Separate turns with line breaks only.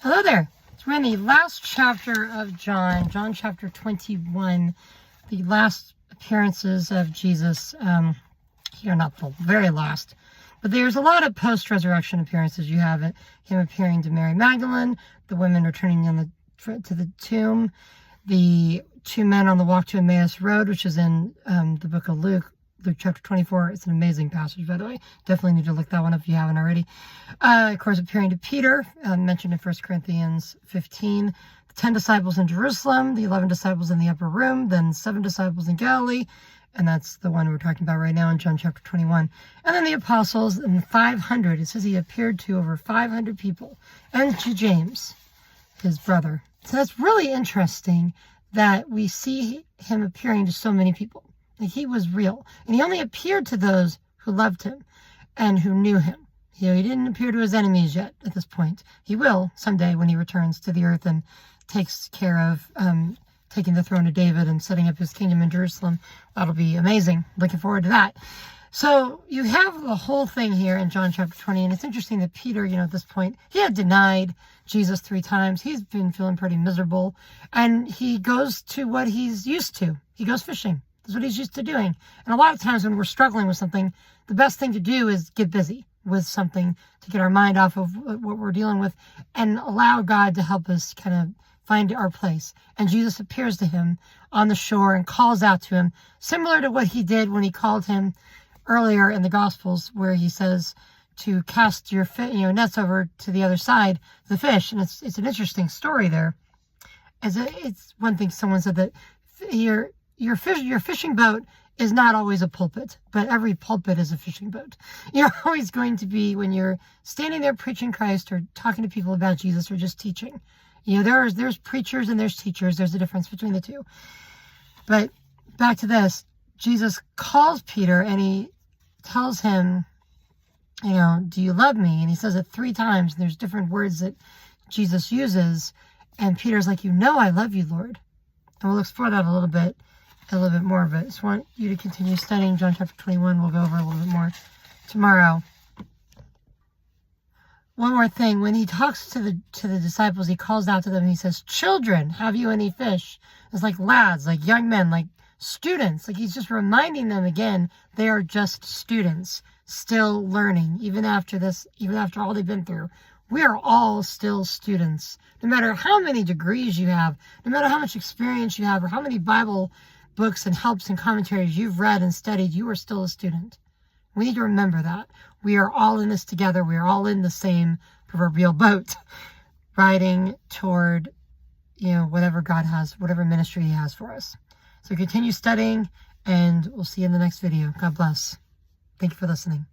Hello there. So we're in the last chapter of John, John chapter 21, the last appearances of Jesus. Here, not the very last, but there's a lot of post-resurrection appearances. You have him appearing to Mary Magdalene, the women returning to the tomb, the two men on the walk to Emmaus Road, which is in the book of Luke chapter 24. It's an amazing passage, by the way. Definitely need to look that one up if you haven't already. Of course, appearing to Peter, mentioned in 1 Corinthians 15. The 10 disciples in Jerusalem, the 11 disciples in the upper room, then 7 disciples in Galilee, and that's the one we're talking about right now in John chapter 21. And then the apostles and 500. It says he appeared to over 500 people, and to James, his brother. So that's really interesting that we see him appearing to so many people. Like, he was real. And he only appeared to those who loved him and who knew him. He didn't appear to his enemies yet at this point. He will someday when he returns to the earth and takes care of taking the throne of David and setting up his kingdom in Jerusalem. That'll be amazing. Looking forward to that. So you have the whole thing here in John chapter 20. And it's interesting that Peter, at this point, he had denied Jesus 3 times. He's been feeling pretty miserable. And he goes to what he's used to. He goes fishing. That's what he's used to doing. And a lot of times when we're struggling with something, the best thing to do is get busy with something to get our mind off of what we're dealing with and allow God to help us kind of find our place. And Jesus appears to him on the shore and calls out to him, similar to what he did when he called him earlier in the Gospels, where he says to cast your nets over to the other side, the fish. And it's an interesting story there. It's one thing someone said that your fishing boat is not always a pulpit, but every pulpit is a fishing boat. You're always going to be, when you're standing there preaching Christ or talking to people about Jesus or just teaching. There's preachers and there's teachers. There's a difference between the two. But back to this, Jesus calls Peter and he tells him, do you love me? And he says it 3 times. And there's different words that Jesus uses. And Peter's like, I love you, Lord. And we'll explore that a little bit more, but I just want you to continue studying John chapter 21. We'll go over a little bit more tomorrow. One more thing, when he talks to the disciples, he calls out to them and he says, children, have you any fish? It's like lads, like young men, like students. Like, he's just reminding them again, they are just students, still learning, even after all they've been through. We are all still students. No matter how many degrees you have, no matter how much experience you have, or how many Bible books and helps and commentaries you've read and studied, you are still a student. We need to remember that. We are all in this together. We are all in the same proverbial boat, riding toward, whatever God has, whatever ministry he has for us. So continue studying, and we'll see you in the next video. God bless. Thank you for listening.